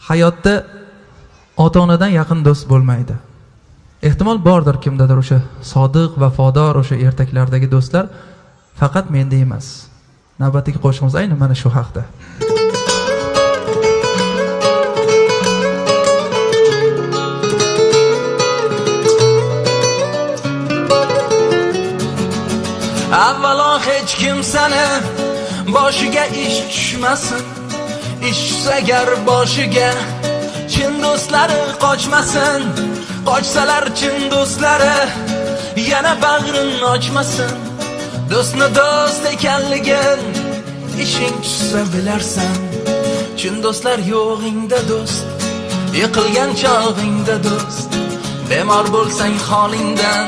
hayotda ota-onadan yaqin do'st bo'lmaydi. Ehtimol bordir kimdadir o'sha sodiq, vafodor o'sha ertaklardagi do'stlar, faqat menda emas. Navbatdagi qo'shig'imiz aynan mana shu haqda. Avvalo hech kim seni boshiga ish tushmasin. Ish tusagar boshiga chin do'stlari qochmasin. Qochsalar chin do'stlari yana bag'rin ochmasin. Do'stni do'st ekanligin ishing tushsa bilarsan. Chin do'stlar yo'g'ingda do'st, yiqilgan chog'ingda do'st. Bemor bo'lsang holingdan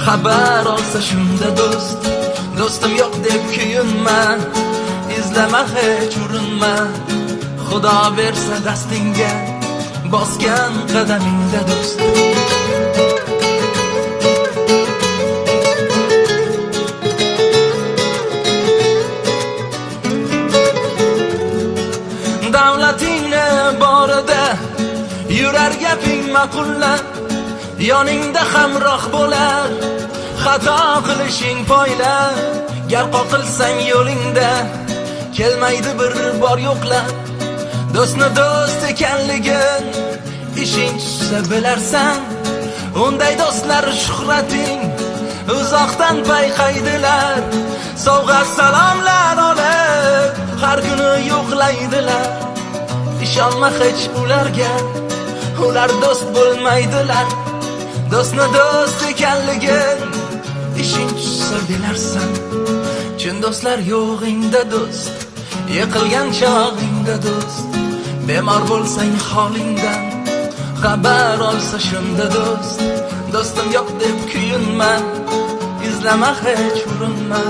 xabar olsa shunda do'st. Do'stim yo'q deb kuyinma, izlama hech urinma. Xudo bersa dastingga bosgan qadamingda do'st. Davlatingni borida yurar gaping ma'qullab, yoningda hamroh bo'lar xato qilishing poyla. Gar qoqilsang yo'lingda kelmaydi bir bor yo'qlab. Do'stni do'st ekanligin ishing tushsa bilarsan. Unday do'stlar shuhrating uzoqdan payqaydilar. Sovg'a salomlar olib har kuni yo'qlaydilar. Ishonma hech ularga, ular do'st bo'lmaydilar. Do'stni do'st ekanligin ishing tushsa bilarsan. Chin do'stlar yo'g'ingda do'st, yiqilgan chog'ingda do'st. Bemor bo'lsang holingdan xabar olsa shunda do'st. Do'stim yo'q deb kuyinma, izlama hech urinma.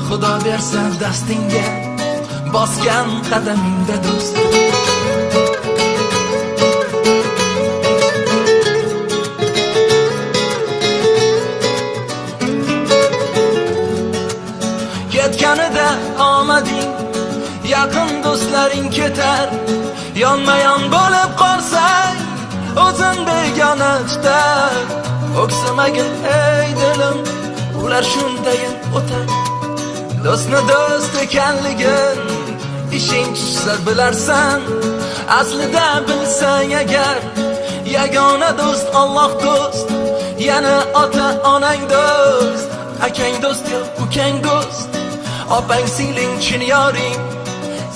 Xudo bersa dastingga bosgan qadamingda do'st. Ketganida omading, yaqin do'stlaring ketar. Yonma-yon bo'lib qolsang, o'zin begona tutar. O'ksimagin ey dilim, ular shundayin o'tar. Do'stni do'st ekanligin ishing tushsa bilarsan. Aslida bilsang agar, yagona do'st Alloh do'st. Yana ota-onang do'st, akang do'st yo ukang do'st. Opang singling chin yoring,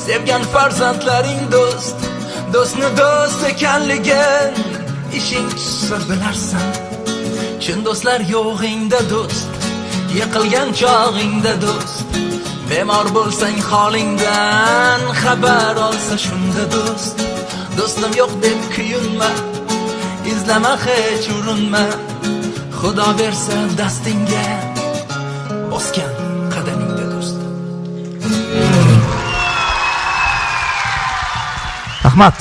sevgan farzandlaring do'st. Do'stni do'st ekanligin ishing tushsa bilarsan. Chin do'stlar yo'g'ingda do'st, yiqilgan chog'ingda do'st. Bemor bo'lsang holingdan xabar olsa shunda do'st. Do'stim yo'q deb kuyinma, izlama hech urinma. Xudo bersa dastingga bosgan qadamingda do'st. Rahmat.